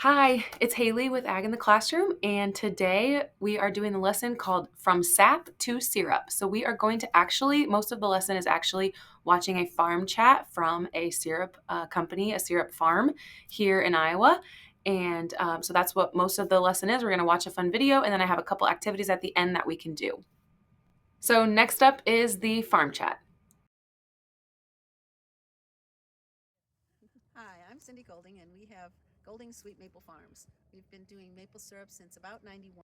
Hi, it's Haley with Ag in the Classroom, and today we are doing the lesson called From Sap to Syrup. So we are going to most of the lesson is actually watching a farm chat from a syrup company, a syrup farm here in Iowa. And so that's what most of the lesson is. We're going to watch a fun video, and then I have a couple activities at the end that we can do. So next up is the farm chat. Hi, I'm Cindy Golding, and we have Golding Sweet Maple Farms. We've been doing maple syrup since about 91.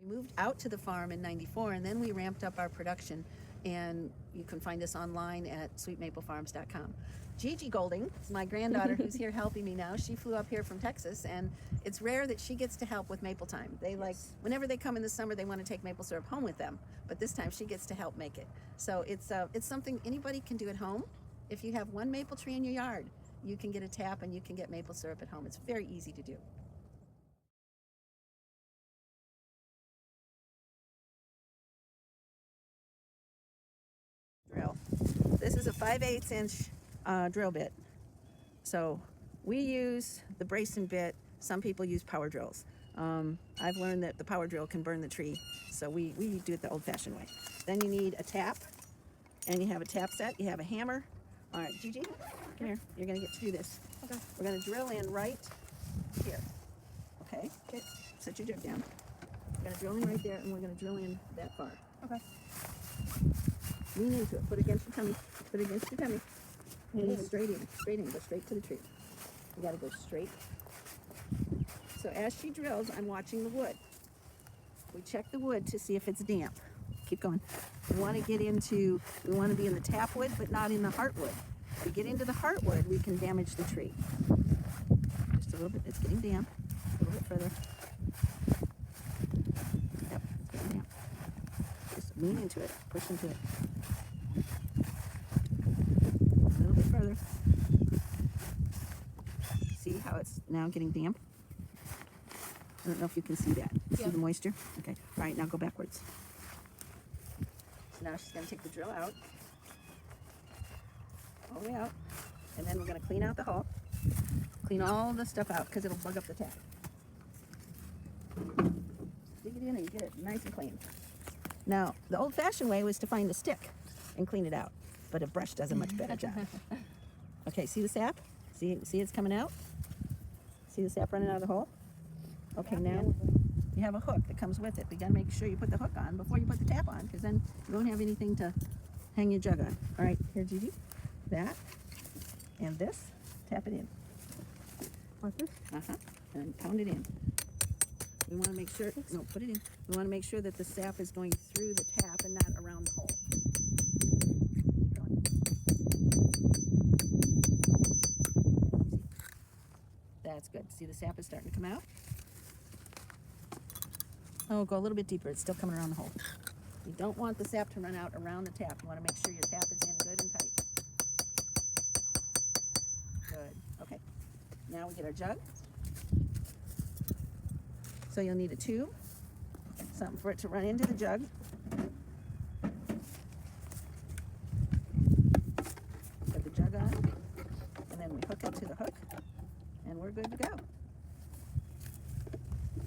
We moved out to the farm in 94, and then we ramped up our production, and you can find us online at sweetmaplefarms.com. Gigi Golding is my granddaughter who's here helping me now. She flew up here from Texas, and it's rare that she gets to help with maple time. They whenever they come in the summer, they want to take maple syrup home with them, but this time she gets to help make it. So it's something anybody can do at home. If you have one maple tree in your yard, you can get a tap and you can get maple syrup at home. It's very easy to do. Drill. This is a 5/8 inch drill bit. So we use the Brayson bit. Some people use power drills. I've learned that the power drill can burn the tree, so we do it the old-fashioned way. Then you need a tap, and you have a tap set. You have a hammer. All right, Gigi, come here. You're going to get to do this. Okay. We're going to drill in right here. Okay? Okay. Set your jig down. We're going to drill in right there, and we're going to drill in that far. Okay. Lean into it. Put it against your tummy. Put it against your tummy. And straight in. Straight in. Go straight to the tree. You got to go straight. So as she drills, I'm watching the wood. We check the wood to see if it's damp. Keep going. We want to be in the tap wood, but not in the heartwood. If we get into the heartwood, we can damage the tree. Just a little bit. It's getting damp. A little bit further. Yep, it's getting damp. Just lean into it. Push into it. A little bit further. See how it's now getting damp? I don't know if you can see that. See the moisture? Okay. All right, now go backwards. So now she's going to take the drill out. All the way out. And then we're going to clean out the hole. Clean all the stuff out because it'll bug up the tap. Dig it in and you get it nice and clean. Now, the old-fashioned way was to find a stick and clean it out. But a brush does a much better job. Okay, see the sap? See it's coming out? See the sap running out of the hole? Okay, now you have a hook that comes with it. You gotta make sure you put the hook on before you put the tap on, because then you won't have anything to hang your jug on. All right, here, Gigi. That and this. Tap it in. Like this? And pound it in. We want to make sure. No, put it in. We want to make sure that the sap is going through the tap and not around the hole. Keep going. That's good. See, the sap is starting to come out. Oh, go a little bit deeper. It's still coming around the hole. You don't want the sap to run out around the tap. You want to make sure your tap is in good and tight. Good. Okay. Now we get our jug. So you'll need a tube, something for it to run into the jug. Put the jug on, and then we hook it to the hook, and we're good to go.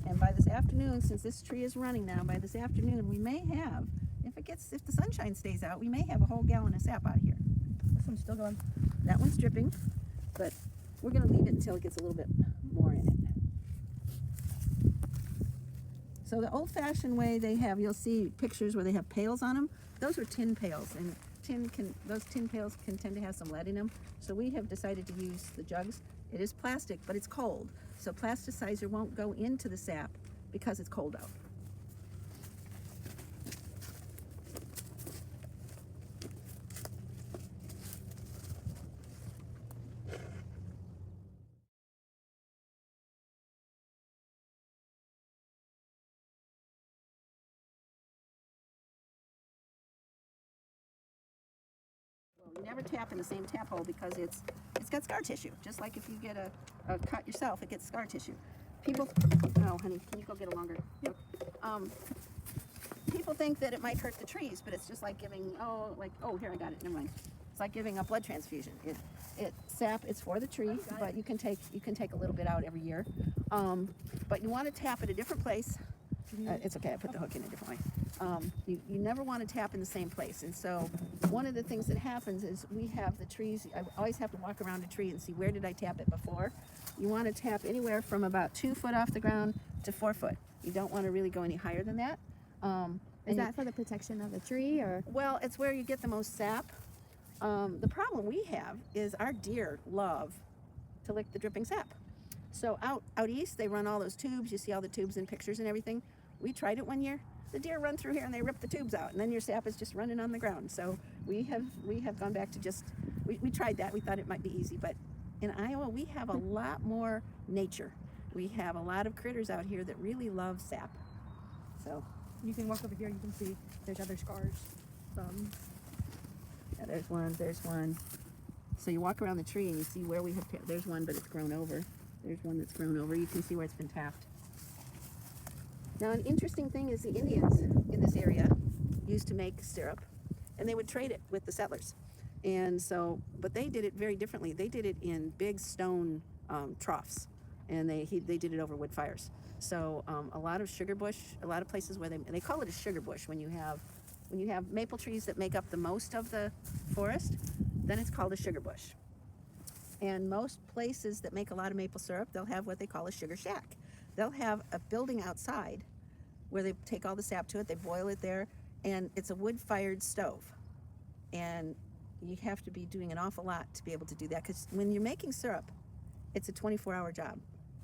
And by this afternoon, since this tree is running now, by this afternoon we may have, if the sunshine stays out, we may have a whole gallon of sap out of here. This one's still going. That one's dripping, but we're going to leave it until it gets a little bit more in it. So the old-fashioned way you'll see pictures where they have pails on them. Those are tin pails, and those tin pails can tend to have some lead in them. So we have decided to use the jugs. It is plastic, but it's cold. So plasticizer won't go into the sap because it's cold out. Well, you never tap in the same tap hole because it's got scar tissue. Just like if you get a cut yourself, it gets scar tissue. Oh, honey, can you go get a longer? Yep. People think that it might hurt the trees, but it's just like giving, here, I got it, never mind. It's like giving a blood transfusion. Sap, it's for the tree, but you can take a little bit out every year. But you want to tap at a different place. It's okay, I put the hook in a different way. You never want to tap in the same place. And so one of the things that happens is we have the trees, I always have to walk around a tree and see where did I tap it before. You want to tap anywhere from about 2 foot off the ground to 4 foot. You don't want to really go any higher than that. Is that for the protection of the tree, or? Well, it's where you get the most sap. The problem we have is our deer love to lick the dripping sap. So out east, they run all those tubes. You see all the tubes in pictures and everything. We tried it one year. The deer run through here and they rip the tubes out, and then your sap is just running on the ground. So we have gone back to just, we tried that. We thought it might be easy, but in Iowa, we have a lot more nature. We have a lot of critters out here that really love sap. So You can walk over here, you can see there's other scars. yeah, there's one. So you walk around the tree and you see where we have, there's one, but it's grown over. There's one that's grown over. You can see where it's been tapped. Now, an interesting thing is the Indians in this area used to make syrup, and they would trade it with the settlers. And so, but they did it very differently. They did it in big stone troughs, and they did it over wood fires. So a lot of sugar bush, a lot of places where they call it a sugar bush when you have maple trees that make up the most of the forest, then it's called a sugar bush. And most places that make a lot of maple syrup, they'll have what they call a sugar shack. They'll have a building outside where they take all the sap to it, they boil it there, and it's a wood-fired stove. And you have to be doing an awful lot to be able to do that, because when you're making syrup, it's a 24-hour job.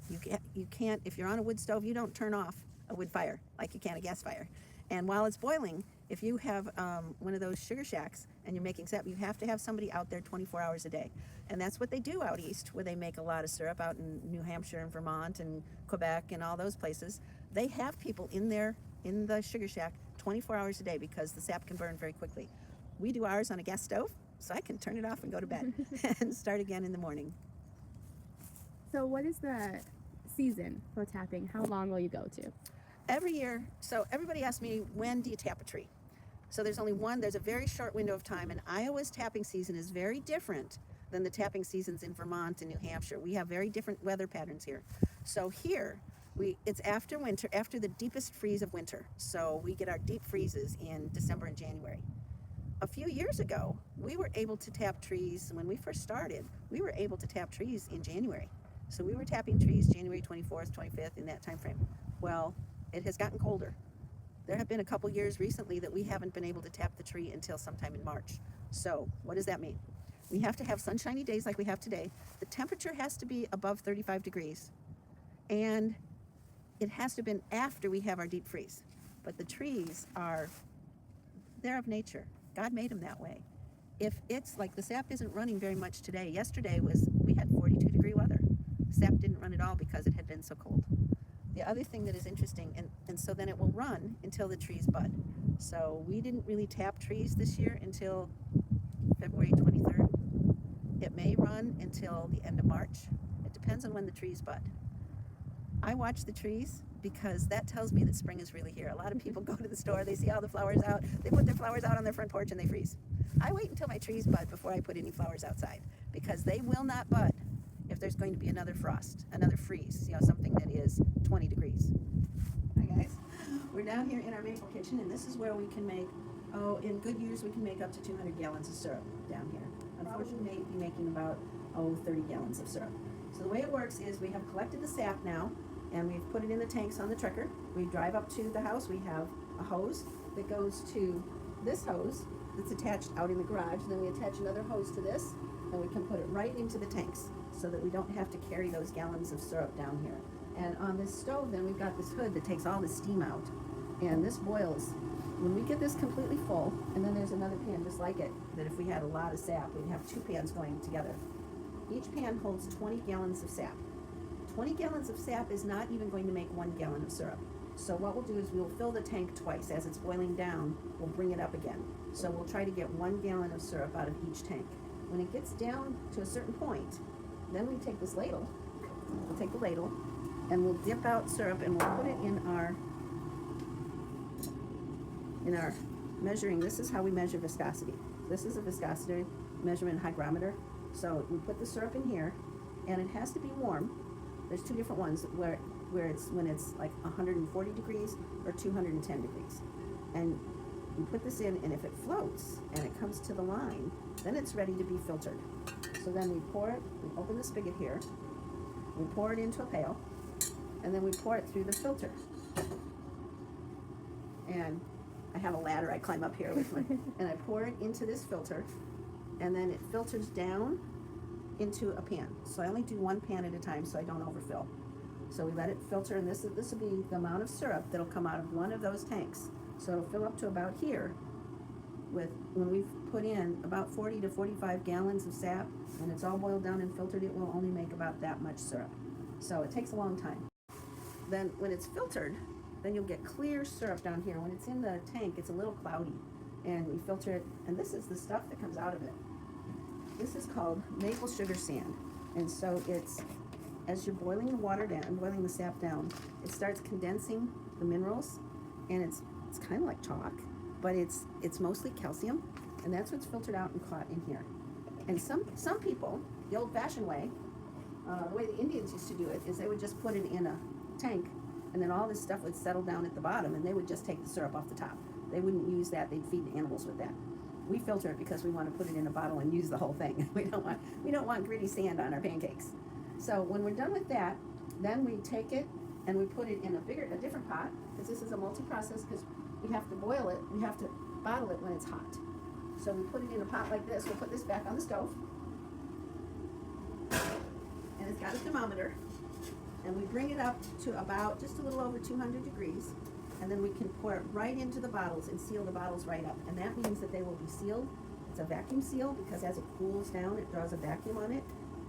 You can't, if you're on a wood stove, you don't turn off a wood fire like you can a gas fire. And while it's boiling, if you have one of those sugar shacks and you're making sap, you have to have somebody out there 24 hours a day. And that's what they do out east, where they make a lot of syrup, out in New Hampshire and Vermont and Quebec and all those places. They have people in there in the sugar shack 24 hours a day because the sap can burn very quickly. We do ours on a gas stove, so I can turn it off and go to bed and start again in the morning. So what is the season for tapping? How long will you go to? Every year, so everybody asks me, when do you tap a tree? So there's a very short window of time, and Iowa's tapping season is very different than the tapping seasons in Vermont and New Hampshire. We have very different weather patterns here. So here, it's after winter, after the deepest freeze of winter. So we get our deep freezes in December and January. A few years ago, we were able to tap trees, when we first started, we were able to tap trees in January. So we were tapping trees January 24th, 25th, in that time frame. Well, it has gotten colder. There have been a couple years recently that we haven't been able to tap the tree until sometime in March. So what does that mean? We have to have sunshiny days like we have today. The temperature has to be above 35 degrees. And it has to have been after we have our deep freeze. But the trees they're of nature. God made them that way. If it's like the sap isn't running very much today. Yesterday we had 42-degree weather. The sap didn't run at all because it had been so cold. The other thing that is interesting, and so then it will run until the trees bud. So we didn't really tap trees this year until February 23rd. It may run until the end of March. It depends on when the trees bud. I watch the trees because that tells me that spring is really here. A lot of people go to the store, they see all the flowers out, they put their flowers out on their front porch and they freeze. I wait until my trees bud before I put any flowers outside, because they will not bud if there's going to be another frost, another freeze, something that is 20 degrees. Hi guys. We're down here in our maple kitchen, and this is where we can make, in good years we can make up to 200 gallons of syrup down here. Unfortunately, we may be making about, 30 gallons of syrup. So the way it works is we have collected the sap now, and we've put it in the tanks on the trucker. We drive up to the house. We have a hose that goes to this hose that's attached out in the garage. Then we attach another hose to this, and we can put it right into the tanks so that we don't have to carry those gallons of syrup down here. And on this stove, then we've got this hood that takes all the steam out, and this boils. When we get this completely full, and then there's another pan just like it, that if we had a lot of sap, we'd have 2 pans going together. Each pan holds 20 gallons of sap. 20 gallons of sap is not even going to make 1 gallon of syrup. So what we'll do is we'll fill the tank twice. As it's boiling down, we'll bring it up again. So we'll try to get 1 gallon of syrup out of each tank. When it gets down to a certain point, then we take this ladle, we'll take the ladle, and we'll dip out syrup, and we'll put it in our measuring. This is how we measure viscosity. This is a viscosity measurement hygrometer. So we put the syrup in here, and it has to be warm. There's two different ones where it's when it's like 140 degrees or 210 degrees. And we put this in, and if it floats and it comes to the line, then it's ready to be filtered. So then we pour it, we open the spigot here, we pour it into a pail, and then we pour it through the filter. And I have a ladder I climb up here with my, and I pour it into this filter, and then it filters down into a pan. So I only do one pan at a time so I don't overfill. So we let it filter, and this will be the amount of syrup that'll come out of one of those tanks. So it'll fill up to about here with, when we've put in about 40 to 45 gallons of sap, and it's all boiled down and filtered, it will only make about that much syrup. So it takes a long time. Then when it's filtered, then you'll get clear syrup down here. When it's in the tank, it's a little cloudy, and we filter it, and this is the stuff that comes out of it. This is called maple sugar sand, and so it's, as you're boiling the water down, boiling the sap down, it starts condensing the minerals, and it's kind of like chalk, but it's mostly calcium, and that's what's filtered out and caught in here. And some people, the old-fashioned way, the way the Indians used to do it, is they would just put it in a tank, and then all this stuff would settle down at the bottom, and they would just take the syrup off the top. They wouldn't use that. They'd feed the animals with that. We filter it because we want to put it in a bottle and use the whole thing. We don't want gritty sand on our pancakes. So when we're done with that, then we take it and we put it in a different pot, because this is a multi-process, because we have to boil it, we have to bottle it when it's hot. So we put it in a pot like this. We'll put this back on the stove, and it's got a thermometer, and we bring it up to about just a little over 200 degrees, and then we can pour it right into the bottles and seal the bottles right up. And that means that they will be sealed. It's a vacuum seal, because as it cools down, it draws a vacuum on it,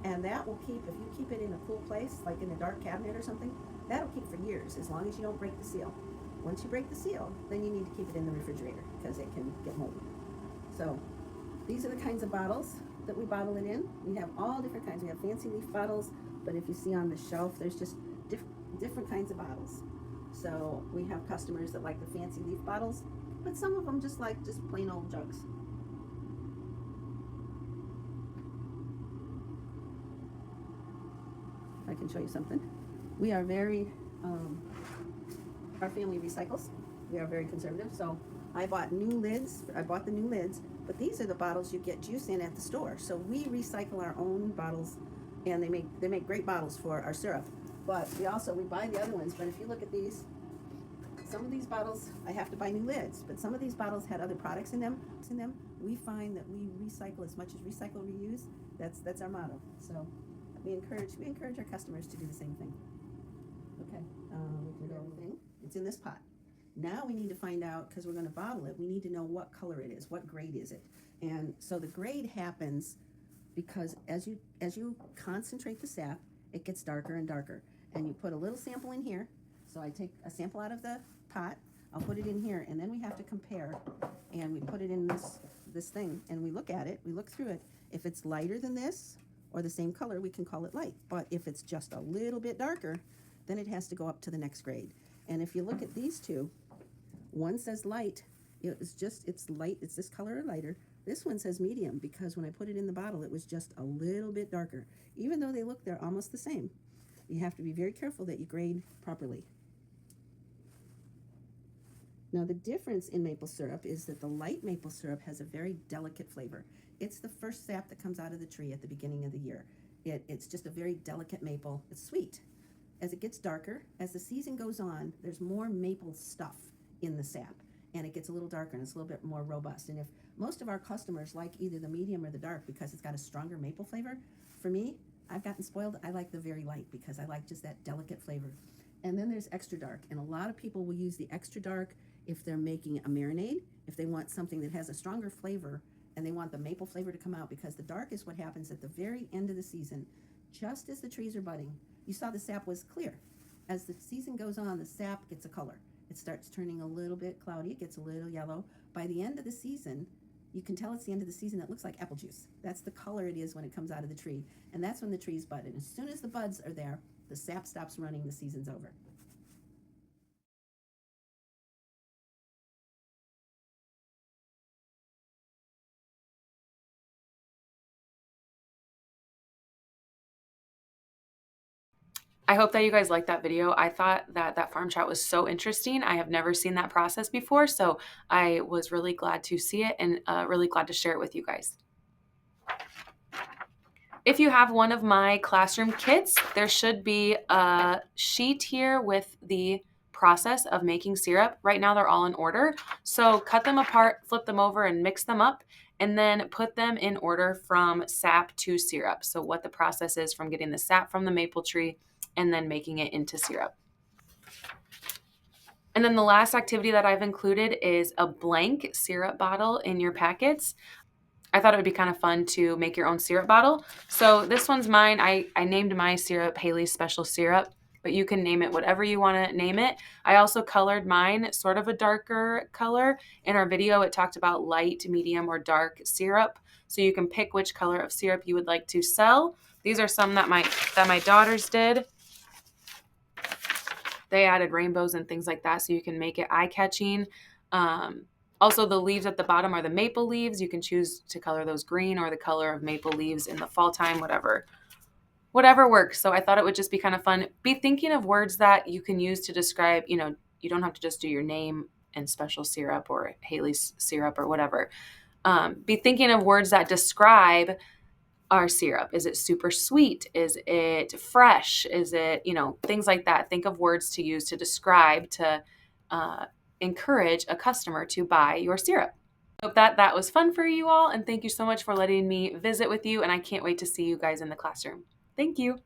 and that will keep, if you keep it in a cool place, like in a dark cabinet or something, that'll keep for years, as long as you don't break the seal. Once you break the seal, then you need to keep it in the refrigerator, because it can get moldy. So these are the kinds of bottles that we bottle it in. We have all different kinds. We have fancy leaf bottles, but if you see on the shelf, there's just different kinds of bottles. So we have customers that like the fancy leaf bottles, but some of them just like just plain old jugs. I can show you something. We are very, our family recycles. We are very conservative, so I bought new lids. I bought the new lids, but these are the bottles you get juice in at the store. So we recycle our own bottles, and they make great bottles for our syrup. But we buy the other ones. But if you look at these, some of these bottles, I have to buy new lids, but some of these bottles had other products in them. We find that we recycle as much as recycle, reuse. That's our motto. So we encourage our customers to do the same thing. Okay, we can go everything. It's in this pot. Now we need to find out, because we're going to bottle it, we need to know what color it is, what grade is it. And so the grade happens because as you concentrate the sap, it gets darker and darker. And you put a little sample in here. So I take a sample out of the pot, I'll put it in here, and then we have to compare. And we put it in this thing, and we look at it, we look through it. If it's lighter than this, or the same color, we can call it light. But if it's just a little bit darker, then it has to go up to the next grade. And if you look at these two, one says light, it's light, it's this color or lighter. This one says medium, because when I put it in the bottle, it was just a little bit darker. Even though they're almost the same. You have to be very careful that you grade properly. Now the difference in maple syrup is that the light maple syrup has a very delicate flavor. It's the first sap that comes out of the tree at the beginning of the year. It's just a very delicate maple. It's sweet. As it gets darker, as the season goes on, there's more maple stuff in the sap, and it gets a little darker and it's a little bit more robust. And if most of our customers like either the medium or the dark because it's got a stronger maple flavor, for me, I've gotten spoiled. I like the very light because I like just that delicate flavor. And then there's extra dark, and a lot of people will use the extra dark if they're making a marinade, if they want something that has a stronger flavor and they want the maple flavor to come out, because the dark is what happens at the very end of the season, just as the trees are budding. You saw the sap was clear. As the season goes on, the sap gets a color. It starts turning a little bit cloudy, it gets a little yellow. By the end of the season, you can tell it's the end of the season, it looks like apple juice. That's the color it is when it comes out of the tree. And that's when the trees bud. And as soon as the buds are there, the sap stops running, the season's over. I hope that you guys liked that video. I thought that that farm chat was so interesting. I have never seen that process before, so I was really glad to see it and really glad to share it with you guys. If you have one of my classroom kits, there should be a sheet here with the process of making syrup. Right now they're all in order. So cut them apart, flip them over and mix them up, and then put them in order from sap to syrup. So what the process is from getting the sap from the maple tree and then making it into syrup. And then the last activity that I've included is a blank syrup bottle in your packets. I thought it would be kind of fun to make your own syrup bottle. So this one's mine. I named my syrup Haley's Special Syrup, but you can name it whatever you want to name it. I also colored mine sort of a darker color. In our video, it talked about light, medium, or dark syrup. So you can pick which color of syrup you would like to sell. These are some that my daughters did. They added rainbows and things like that so you can make it eye-catching. Also, the leaves at the bottom are the maple leaves. You can choose to color those green or the color of maple leaves in the fall time, whatever works. So I thought it would just be kind of fun. Be thinking of words that you can use to describe, you don't have to just do your name and special syrup or Haley's syrup or whatever. Be thinking of words that describe our syrup. Is it super sweet? Is it fresh? Is it, things like that. Think of words to use to describe, to encourage a customer to buy your syrup. Hope that was fun for you all, and thank you so much for letting me visit with you, and I can't wait to see you guys in the classroom. Thank you.